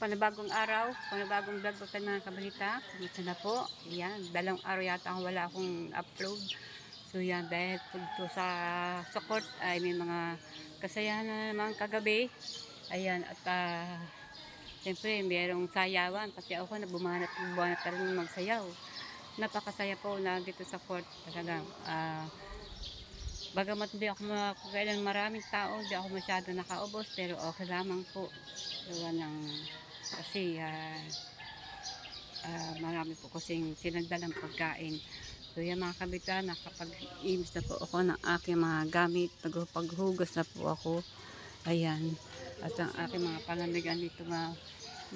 panibagong araw, panibagong vlog po tayo mga kabalita. Kumusta na po? Yan, 2 araw yata wala akong upload. So yan, dahil to sa support ay may mga kasayahan na naman kagabi. Ayan, at siyempre mayroong sayawan. Pati ako na bumanat ka rin magsayaw. Napakasaya po na dito sa fort talagang. Bagamat hindi ako kailan maraming tao, hindi ako masyado nakaubos, pero okay lamang po. Gawa ng, kasi marami po kasing sinagdalang pagkain. So yan mga kabitan, nakapag-imis na po ako ng aking mga gamit, paghugas na po ako. Ayan, at ang aking mga palamigan dito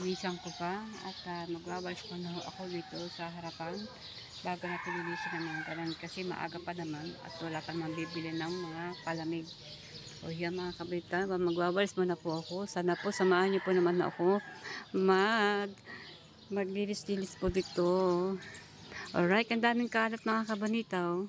inisan ko pa, at magwawalis ko na ako dito sa harapan bago natin linisin ng mga ganun, kasi maaga pa naman at wala pa naman bibili ng mga palamig. O yan mga kabitan, magwawalis muna po ako. Sana po samahan niyo po naman ako maglinis-linis po dito. Alright, ang daming kalat mga kabanitaw.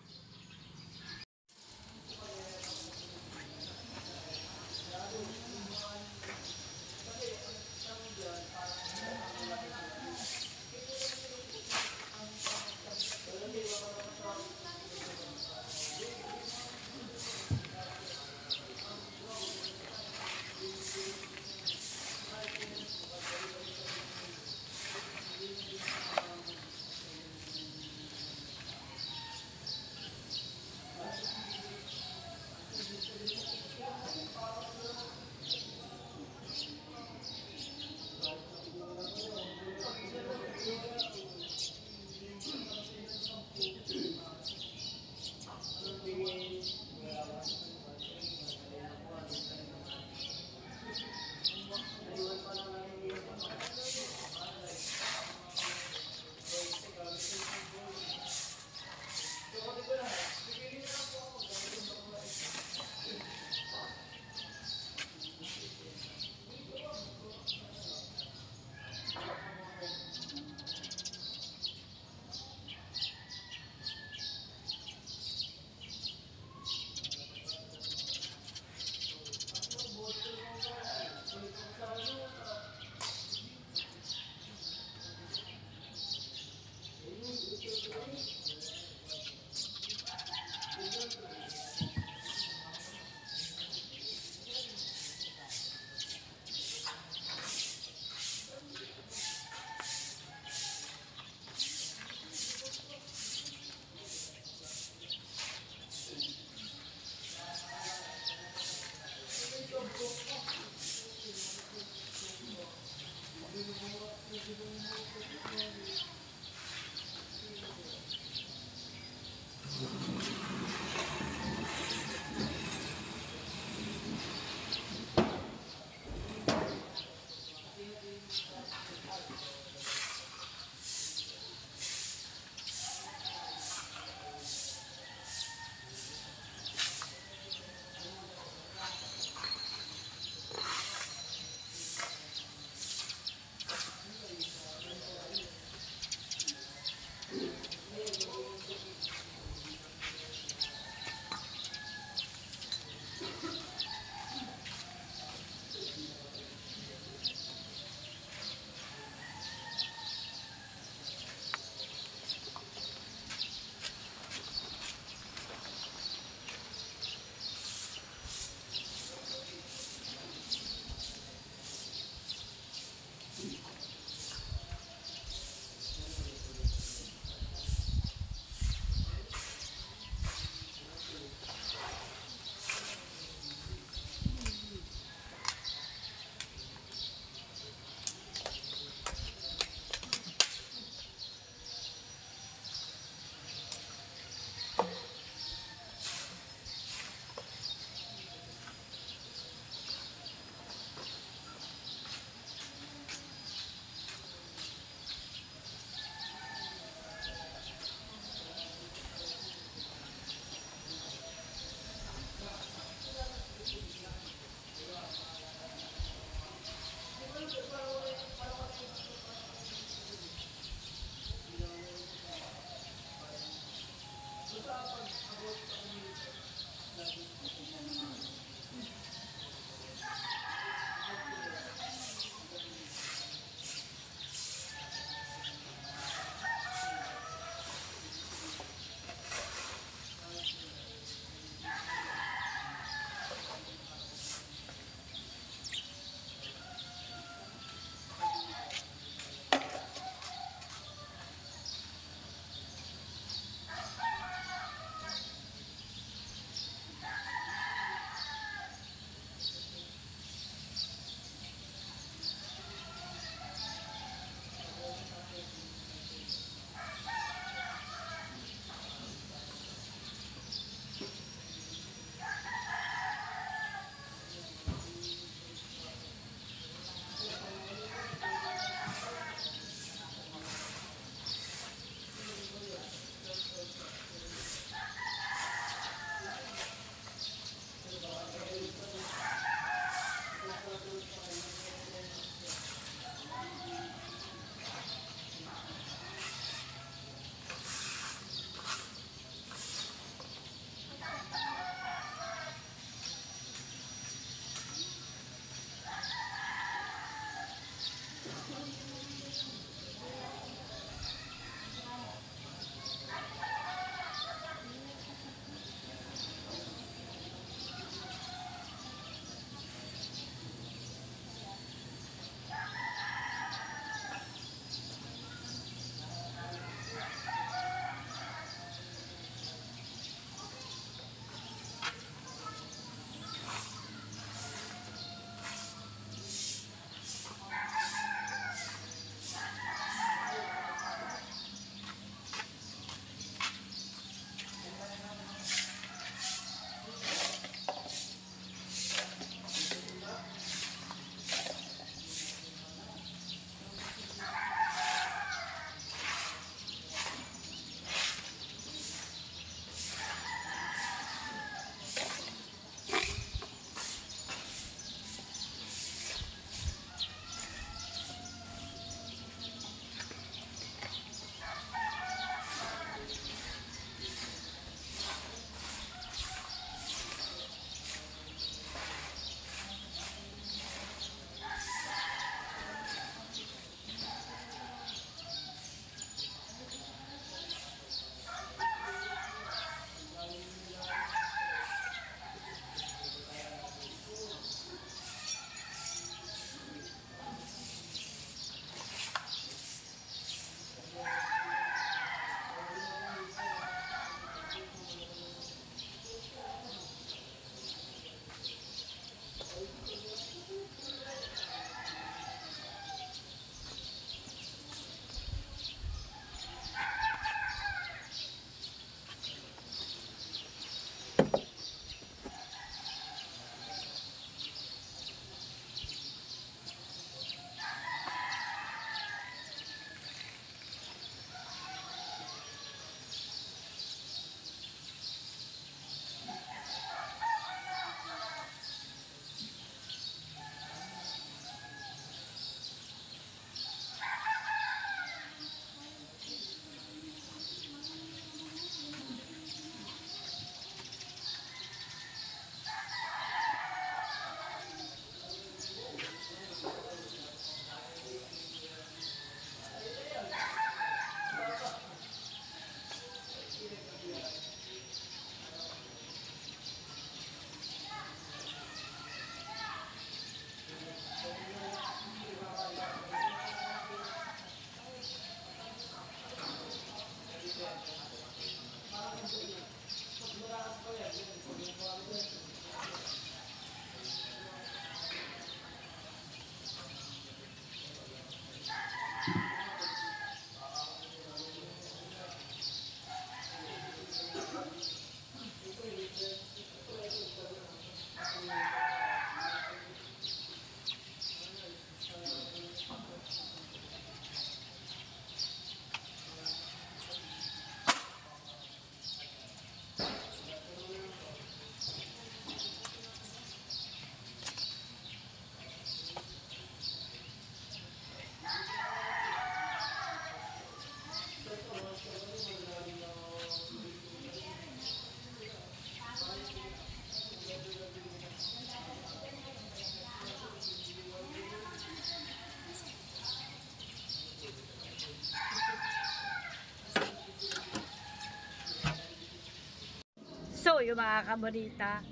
So, yung mga kabalita,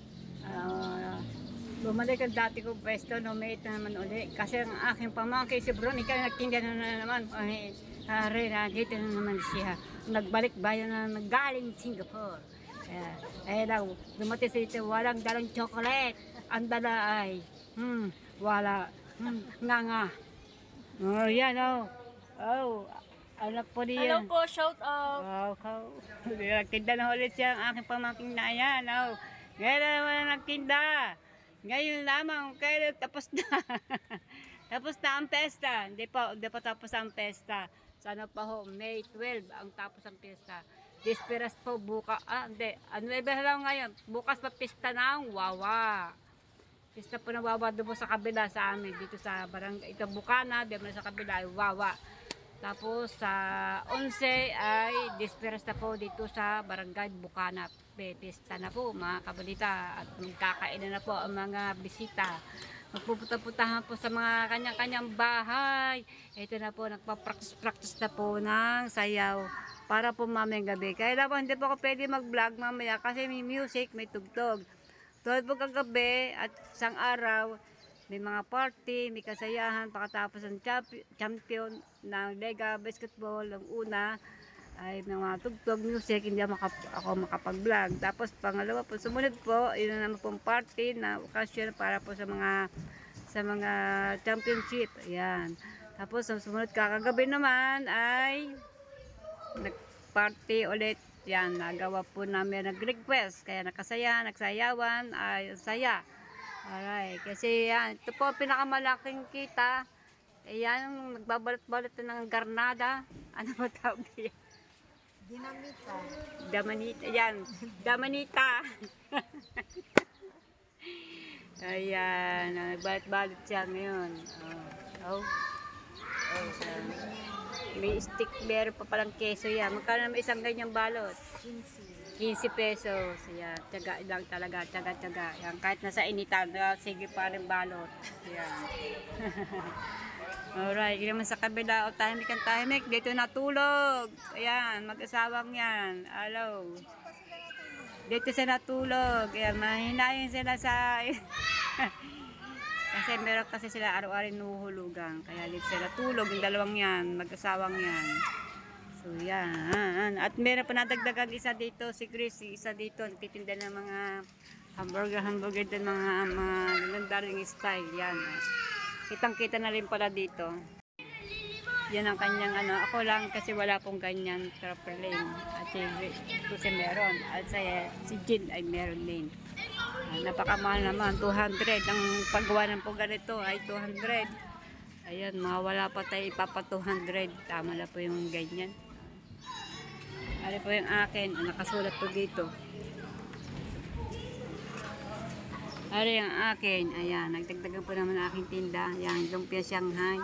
bumalik ang dati kong pwesto, lumit na naman uli. Kasi ang aking pamangkin si Veronica, nagtinda na naman. Dito na naman siya. Nagbalik bayan na galing Singapore. Daw, dumating sa ito, walang dalang chocolate. Ang dala ay, wala, nga. Oh, yan, oh. Oh, anak po niya. Hello po, shout out. Wow, nagtinda na ulit siya ang aking pamangking na yan. Oh. Ngayon na naman ang nagtinda. Ngayon lamang, kaya tapos na. Tapos na ang pesta. Hindi pa tapos ang pesta. Sana pa ho, May 12 ang tapos ang pesta. Disperas po bukas. Hindi. Ano ba lang ngayon? Bukas pa pista ng Wawa. Pista po ng Wawa doon po sa kabila sa amin. Dito sa barangay. Ito Bukana, di mo sa kabila ay Wawa. Tapos sa 11 ay disperas na po dito sa barangay Bukana. Pista na po mga kabalita at magkakainan na po ang mga bisita. Magpupunta-puntahan po sa mga kanyang-kanyang bahay. Ito na po, nagpa-practice na po ng sayaw para po mamayang gabi. Kaya lang hindi po ako pwede mag-vlog mamaya kasi may music, may tugtog. Tulad po kagabi at isang araw, may mga party, may kasayahan, pagkatapos ng champion ng Lega Basketball, ang una ay mga tugtog, music, hindi ako makapag-vlog. Tapos pangalawa po, sumunod po, yun na naman pong party na occasion para po sa mga championship. Ayan. Tapos sumunod kakagabi naman ay nag-party ulit. Yan, nagawa po namin nag-request. Kaya nagsayawan, ay saya. Alright, kasi yan, ito po pinakamalaking kita. Ayan, nagbabalot-balot ng garnada. Ano ba tawag yan? Dinamita. Damanita, yan. Damanita. Ayan, nagbalot-balot siya ngayon. May stick, meron pa palang keso yan. Magkano naman isang ganyang balot? 15 pesos. Yan, tiyaga lang talaga, tiyaga. Yan, kahit nasa initan, sige pa rin balot. Yan. Alright, yun naman sa kabila, o tahimik. Dito natulog. Ayan, mag-asawang yan. Hello. Dito siya natulog. Ayan, mahinayin sila sa... kasi meron kasi sila araw-araw nuhulugan. Kaya dito sila tulog, yung dalawang yan, mag-asawang yan. So, yan. At meron pa nadagdagan isa dito, si Chris, isa dito, nagtitinda ng mga hamburger din, mga legendaryong style. Yan. Kitang-kita na rin pala dito. Yan ang kanyang ano. Ako lang kasi wala pong ganyan trampoline. At si meron. At si Jin ay meron din. Napakamahal naman. 200. Ang paggawa ng po ganito ay 200. Ayan, mawala pa tayo ipapa 200. Tama na po yung ganyan. Ano po yung akin. Nakasulat po dito. Ano yung akin. Ayan, nagdagdagan po naman ang aking tinda. Ayan, lumpia Shanghai.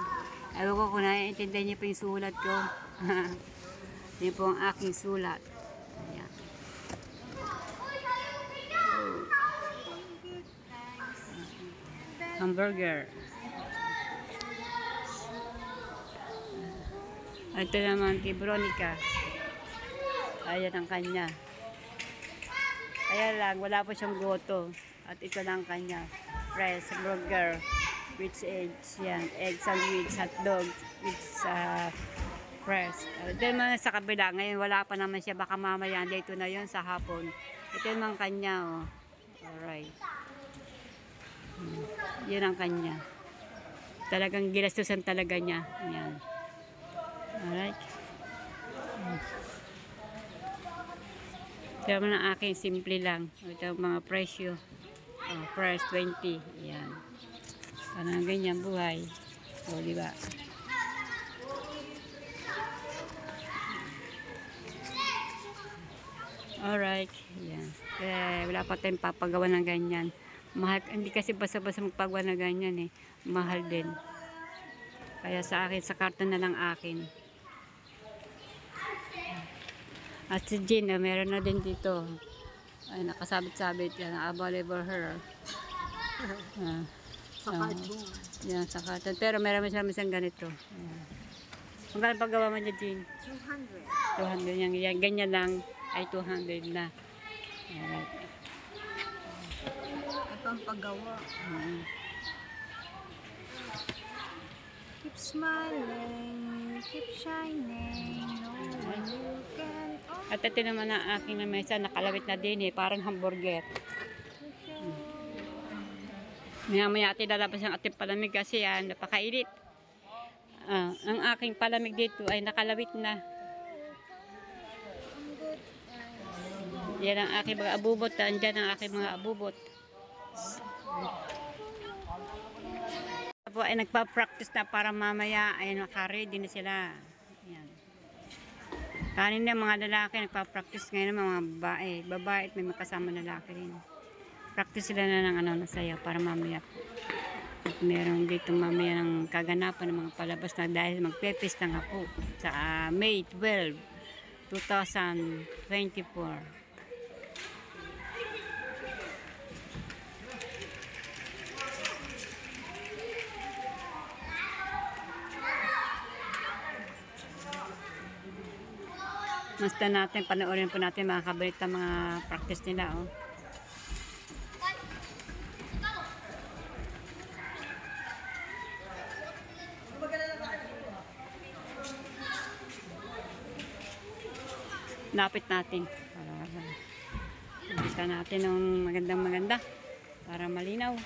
Ewan ko kung naiintindihan niyo po yung sulat ko. Yan po ang aking sulat. Ayan. Hamburger. Ito naman kay Veronica. Ayan ang kanya. Ayan lang, wala po siyang goto. At ito lang kanya. Fresh burger. With eggs. Yan. Egg sandwich, hotdog. With fresh. Ito naman sa kabila. Ngayon wala pa naman siya. Baka mamaya dito na yon sa hapon. Ito naman kanya. Oh. Alright. Yan ang kanya. Talagang gilastusan talaga niya. Yan. Alright. Ito naman ang aking simple lang. Ito mga presyo. Price 20. Yan. Parang ganyan buhay. O, diba? Alright. Yan. Wala pa tayong papagawa ng ganyan. Mahal, hindi kasi basta-basta magpagawa ng ganyan eh. Mahal din. Kaya sa akin, sa karton na lang akin. At si Jean, meron na din dito. Ay, nakasabit-sabit yan. Available her. Sa cardboard. Yan, sa karton. Pero meron siya isang ganito. Ayan. Kung kailan paggawa mo niya, Jean? 200. 200 yan. Ganyan lang ay 200 na. Alright. Ito ang paggawa. Keep smiling, keep shining, no one you can. At ito naman ang aking na mesa, nakalawit na din eh, parang hamburger. Maya-maya atin lalabas ang ating palamig kasi yan, napakainit. Ang aking palamig dito ay nakalawit na. Yan ang aking mga abubot, andyan ang aking mga abubot. Ay nagpa-practice na para mamaya ay naka-ready na sila. Yan. Kanina mga lalaki nagpa-practice, ngayon mga babae. Babae at may makasama lalaki rin. Practice sila na ng ano na saya para mamaya po. At meron dito mamaya ng kaganapan ng mga palabas na dahil magpepis na nga po sa May 12, 2024. Basta natin, panoorin po natin mga kabalit ang mga practice nila. Oh. Lapit natin. Para natin ng magandang-maganda. Para malinaw.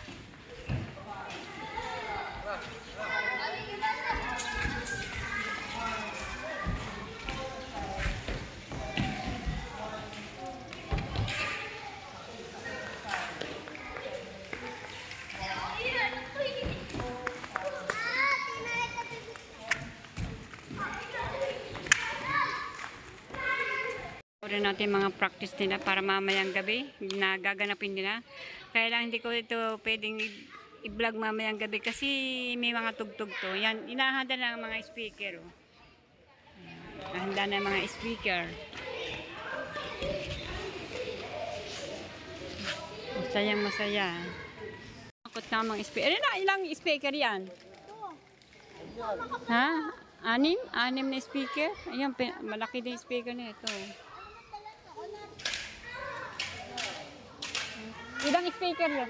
Rin natin mga practice nila para mamayang gabi na gaganapin nila. Kaya lang hindi ko ito pwedeng i-vlog mamayang gabi kasi may mga tugtog to. Yan, inahanda na ang mga speaker. Oh. Inahanda na ang mga speaker. Masayang masaya. Takot na mga speaker. Ilang speaker yan? Ha? Anim? Anim na speaker? Ayan, malaki din speaker na ito. Ilang speaker yun?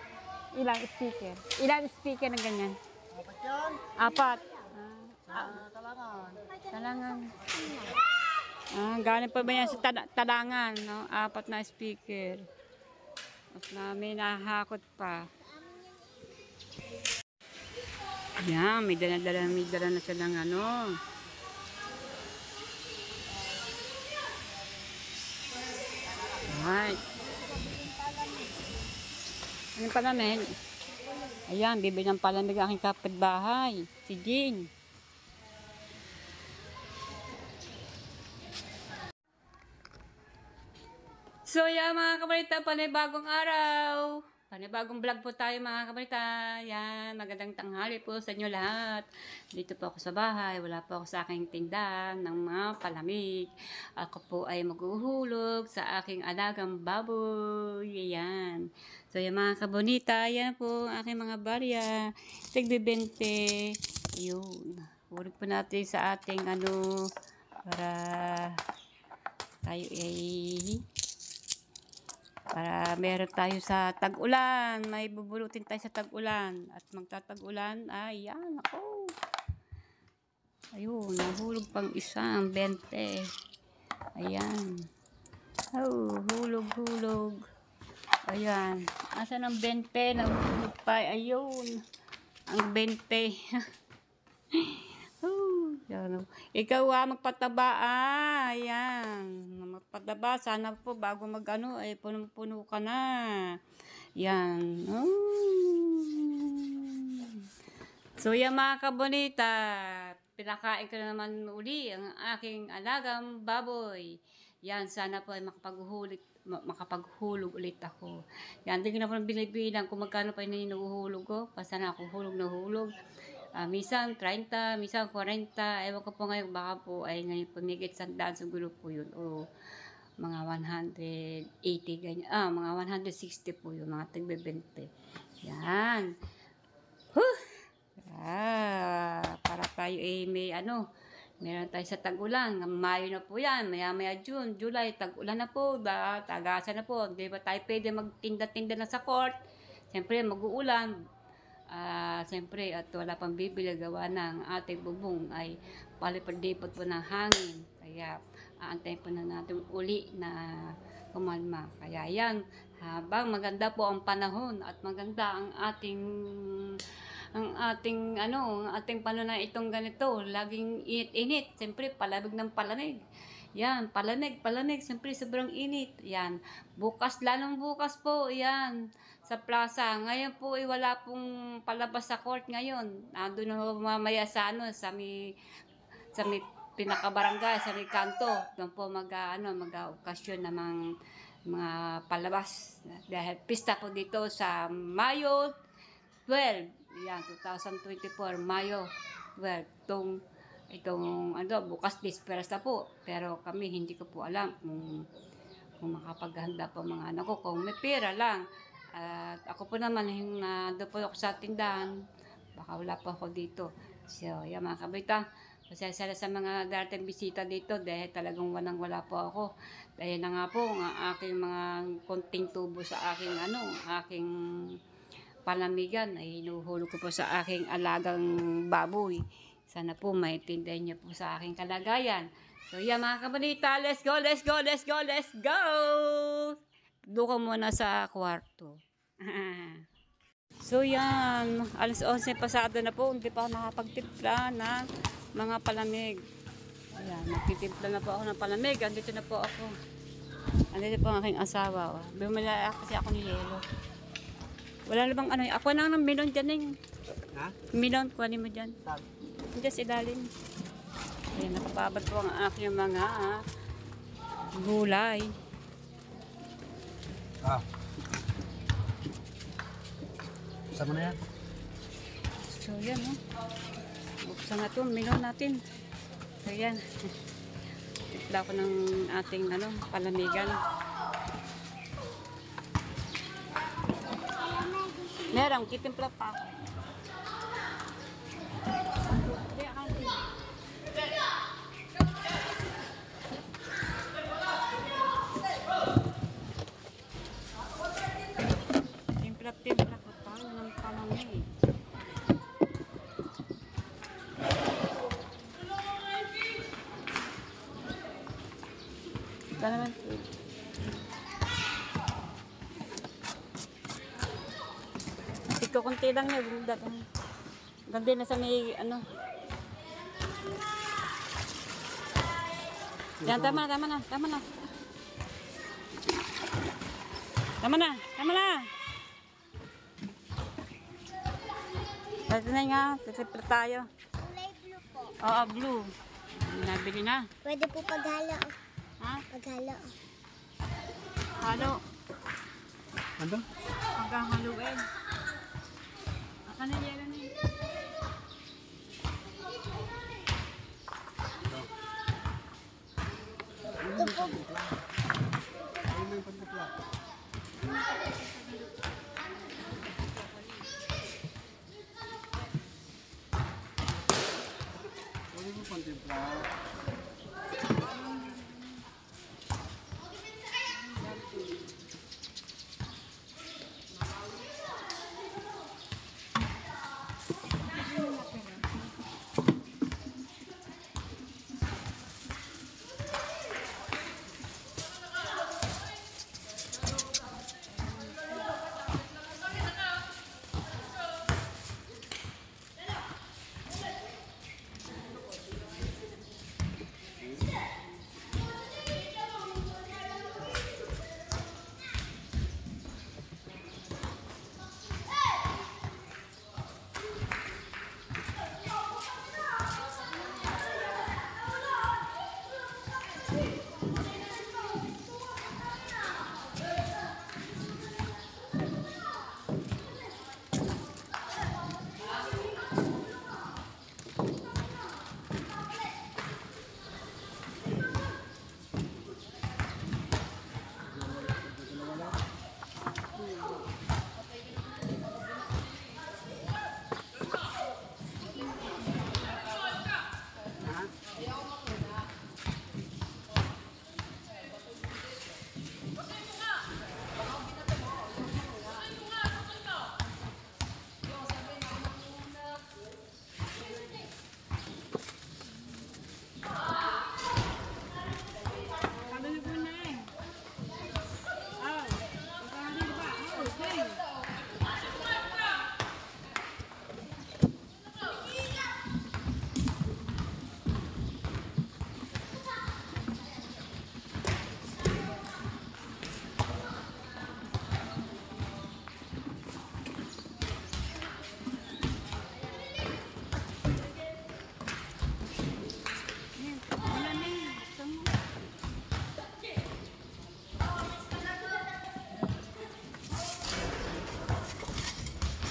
Ilang speaker? Ilang speaker na ganyan? Apat yan. Apat. Talangan. Talangan. Galing pa ba yan sa talangan? No? Apat na speaker. Mas namin nahakot pa. Yan, may dala na silang ano. Alright. Anong palamig? Ayan, bibili ng palamig ang aking kapitbahay. Si Jean. So yeah mga kabalita, panibagong araw. Panibagong vlog po tayo mga kabalita. Yan, magandang tanghali po sa inyo lahat. Dito po ako sa bahay, wala po ako sa aking tindahan ng mga palamig. Ako po ay maghuhulog sa aking alagang baboy. Yan. So yan mga kabonita, yan po ang aking mga barya. Tigbibente. Yun. Hulog po natin sa ating para tayo para meron tayo sa tag-ulan. May bubulutin tayo sa tag-ulan. At magtatag-ulan, ayan, ako. Ayun, nahulog pang isang 20. Ayan. Oh, hulog. Ayan. Asan ang 20? Nahulog pa. Ayun. Ang 20. Yan. Ikaw magpataba. Ayan. Magpataba. Sana po bago punong-puno ka na. Yan. So yan mga kabonita. Pinakain ko na naman uli ang aking alagang baboy. Yan. Sana po ay makapaghulog ulit ako. Yan. Hindi ko na po binibilang kung magkano pa yung nahuhulog ko. Basta na ako hulog na hulog. Minsan 30, minsan 40, ewan ko po ngayon, baka po ay ngayon pumigit sandaan siguro po yun, o mga 180, ganyan, mga 160 po yun, mga tigbe-20. Yan. Para tayo meron tayo sa tag-ulan, Mayo na po yan, maya June, July, tag-ulan na po, tagasan na po, di ba tayo pwede magtinda-tinda na sa court, siyempre mag-uulan, siyempre at wala pang bibili gawa ng ating bubong ay palipad-lipad po ng hangin, kaya aantayin po na natin uli na kumalma. Kaya yan, habang maganda po ang panahon at maganda ang ating panahon na itong ganito, laging init-init, siyempre palamig ng palamig. Yan, palamig, siyempre sobrang init. Yan, lalong bukas po, yan, sa plaza. Ngayon po, wala pong palabas sa court ngayon. Nandun na mamaya sa may pinakabarangay, sa may kanto. Doon po mag-okasyon ng mga palabas. Dahil pista po dito sa Mayo 12. Yan, 2024, Mayo 12. Itong bukas disperas na po, pero kami hindi ko po alam kung makapaghanda pa mga anak ko, kung may pera lang. At ako po naman doon po ako sa tindahan, baka wala pa ako dito. So yan mga kabalita, pasensya sa mga darating bisita dito dahil talagang wala po ako. Dahil na nga po ang aking mga konting tubo sa aking palamigan ay hinuhulog ko po sa aking alagang baboy. Sana po maintindihan niyo po sa aking kalagayan. So yan mga kabalita, let's go! Doon ka muna sa kwarto. So yan, alas 11 pasado na po, hindi pa ako nakapagtimpla ng mga palamig. Ayan, nagtitimpla na po ako ng palamig. Andito na po ako. Andito po ang aking asawa. Bumili kasi ako ni Yelo. Wala na bang ako na ng milon dyan Ha? Milon, kuhanin mo dyan. Diyan sa ilalim. Ayan, nakapabad po ang aking mga gulay. Sama na yan. So yan buksan na ito, milon natin. So yan. Tipla ko ng ating palamigan. Merang, kitimpla pa ako. Timpla ko tayo ng palamig. Ito naman po. Ito kunti lang niya. Ganda na sa may Yan, tama na. Tama na! Tama na! Ito na nga, sisipre tayo. Kulay blue po. Oo, blue. Nabili na. Pwede po paghalo. Ha? Paghalo. Halo. Ano? Hanggang haluin. Aka na yan na yun. Ito po. Ayun na yung pagkakla. Pwede mo pantimpla.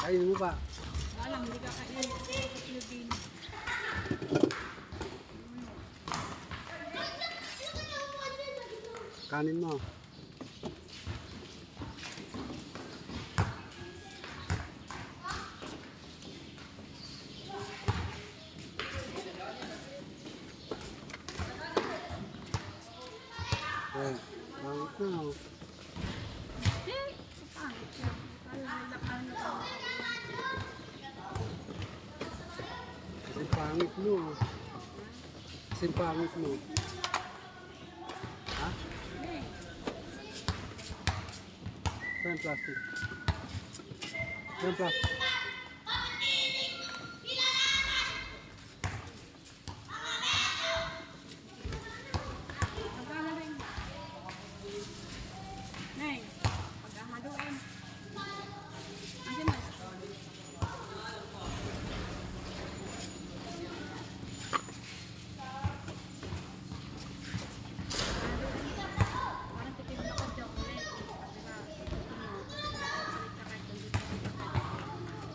Kainin mo pa. Alam, hindi ka kain. Kanin mo. Eh, bangit na oh. Kasi pangit mo. Kasi pangit mo. Ha? Saan yung plastic? Saan yung plastic? Neng, paghahaluin. Andiyan na. Parang tikim ako chocolate. Diba?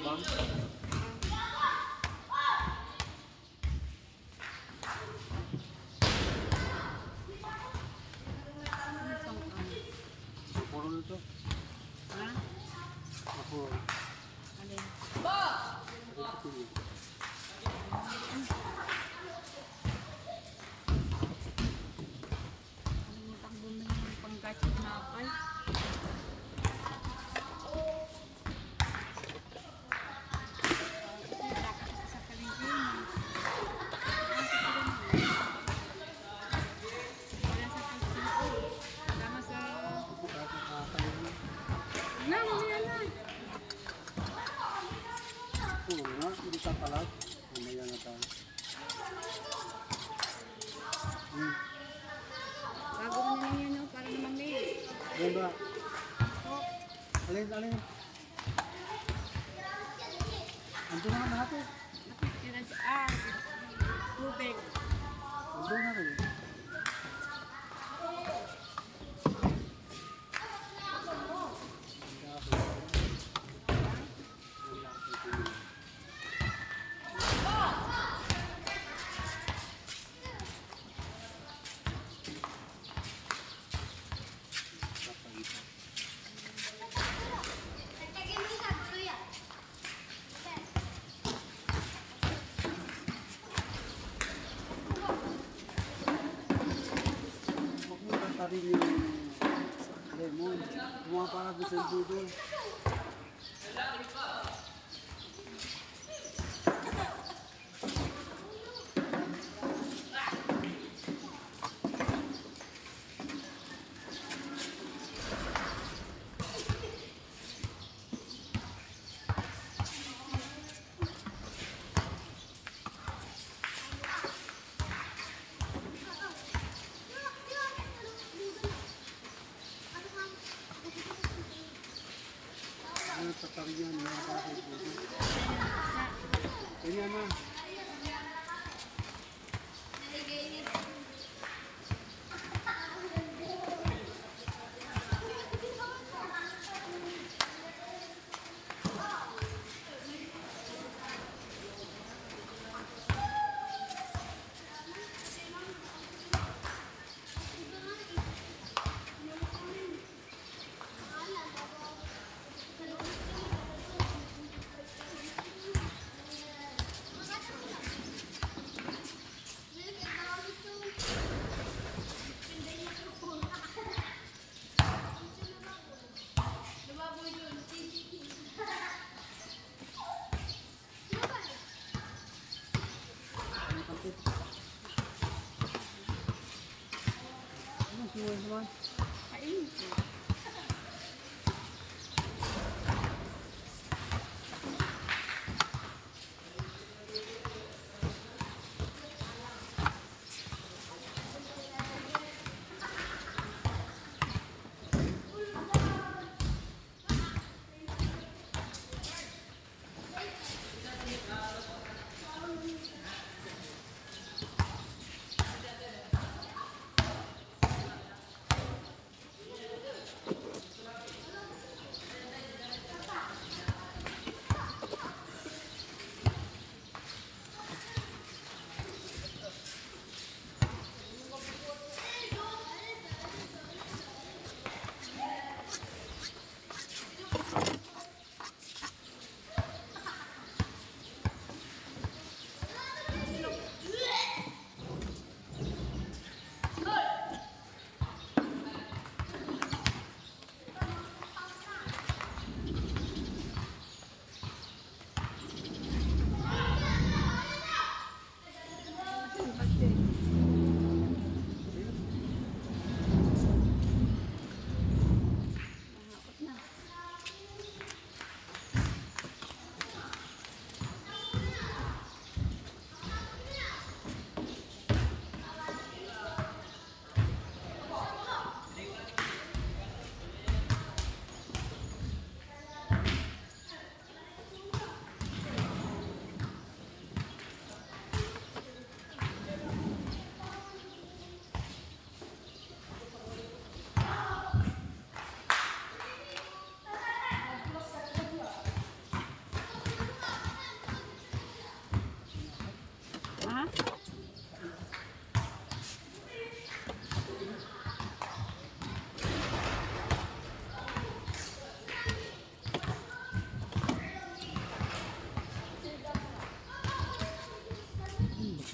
bang? Napuro nito. Ha? Napuro. Alin? Ito yun. Kalimutan bumili ng panggatid na apal. Wala kasi sa palengke yun. Wala sa pagsipo. Tama sa... Na, mamaya na. Puro na, hindi ka palag. Mamaya na tayo. Bago mo na yun, no? Para naman may... Ganda. Alin, alin. Ando na lahat eh. Nakikira siya. Tubig. Ando na rin. Magmumulanta rin yung lemon. Mga para doon sa dudo. Ano tatariyan mga para sa dudo. Kanya na. Ano sinuwan naman? Kainin ko.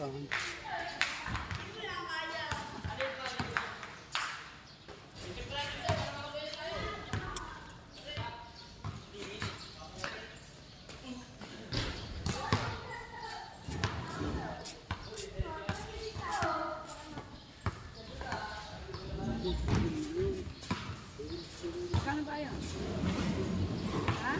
Saan? Kano ba yun? Ha?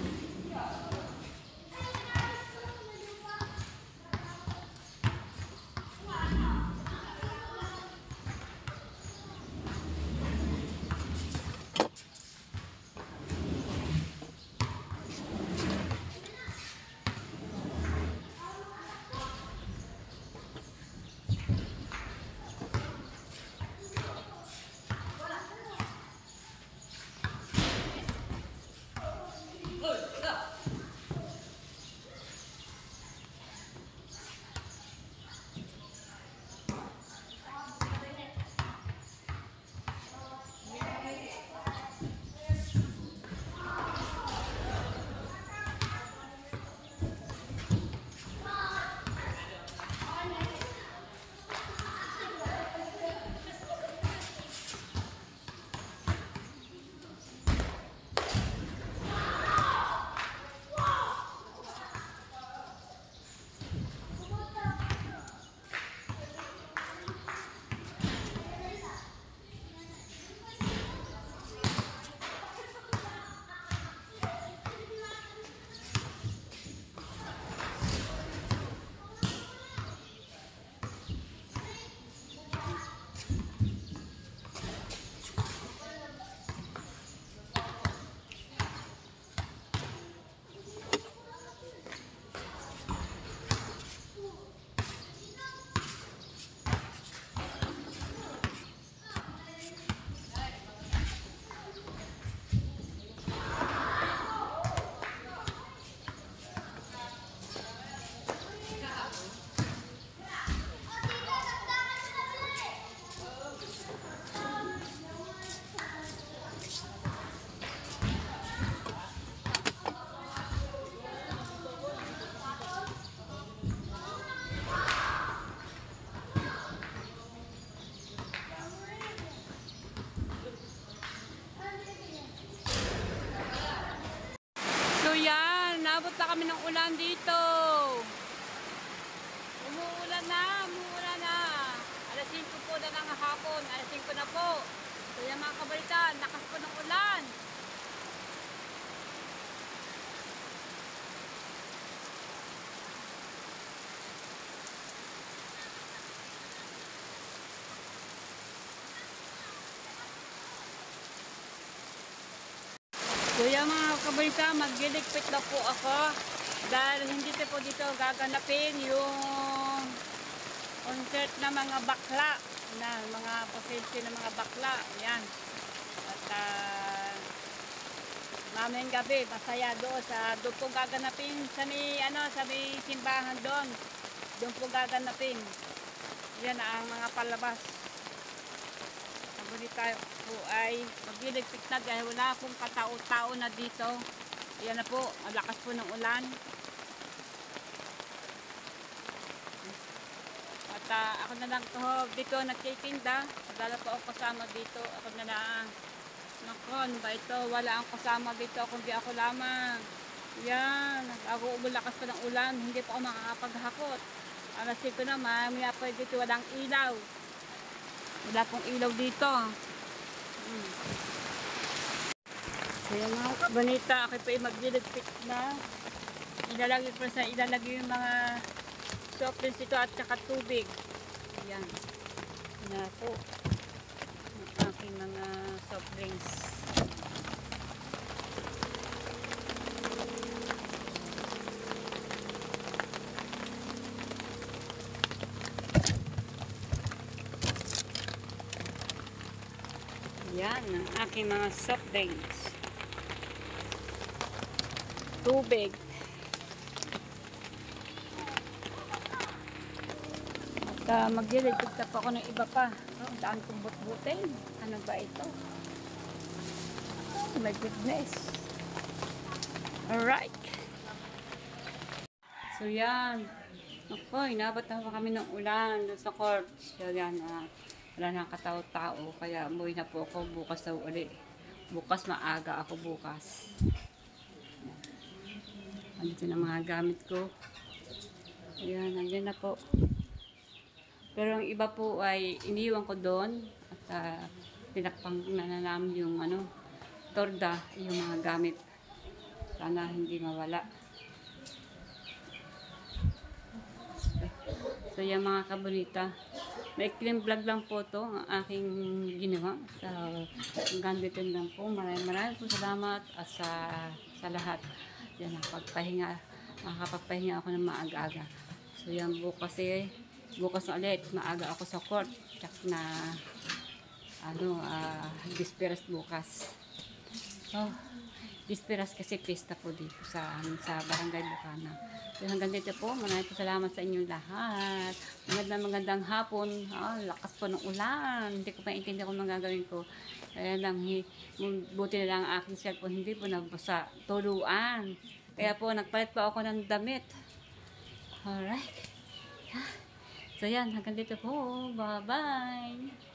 So yan, nabot na kami ng ulan dito. Umuulan na, umuulan na. Alas 5 po na ng hapon, alas 5 na po. So yan mga kabalitan, lakas po ng ulan. So yan mga kabalita, magliligpit na po ako dahil hindi po dito gaganapin yung concert na mga bakla, na mga pasensya ng mga bakla. Yan. At mamayang gabi, masaya doon po gaganapin sa may simbahan doon. Doon po gaganapin. Yan ang mga palabas. Ngunit tayo po ay magliligpit na dahil wala akong katao-tao na dito. Ayan na po, malakas po ng ulan. At ako na lang to dito nagtitinda. Wala po ako kasama dito. Ako na lang. Nakon ba ito? Wala akong kasama dito kundi ako lamang. Yan. Ako umulakas pa ng ulan. Hindi po ako makakapaghakot. Alas 5 na, mamaya po dito walang ilaw. Wala pong ilaw dito. Kaya mga kabanita, ako pa yung magliligpit na. Ilalagay yung mga soft drinks ito at saka tubig. Ayan. Yan po. Ang aking mga soft drinks. Yan, ang aking mga soft drinks. Tubig. At magliligpit pa ako ng iba pa. Oh, daan kong butbutin. Ano ba ito? Oh my goodness. Alright. So yan. Ako, inabot na pa kami ng ulan doon sa court. So yan, wala nang katao-tao. Kaya umuwi na po ako bukas daw uli. Bukas maaga ako bukas. Andito na mga gamit ko. Ayan, nandiyan na po. Pero ang iba po ay iniwan ko doon. At tinakpang na namin yung torda, yung mga gamit. Sana hindi mawala. So yan mga kabunita. Maikling vlog lang po to ang aking ginawa. So hanggang dito lang po. Maraming po salamat at sa lahat. Yan ang pagpahinga. Makakapagpahinga ako ng maaga-aga. So yan bukas na ulit. Maaga ako sa court. Tsak na disperas bukas. So, disperas kasi pista po dito sa Barangay Bukana. So, hanggang dito po, maraming po salamat sa inyong lahat. Magandang hapon. Lakas po ng ulan. Hindi ko pa intindihan kung anong gagawin ko. Kaya lang, buti na lang ang aking cellphone. Hindi po nabasa. Tuluan. Kaya po, nagpalit pa ako ng damit. Alright. So, yan. Hanggang dito po. Bye-bye.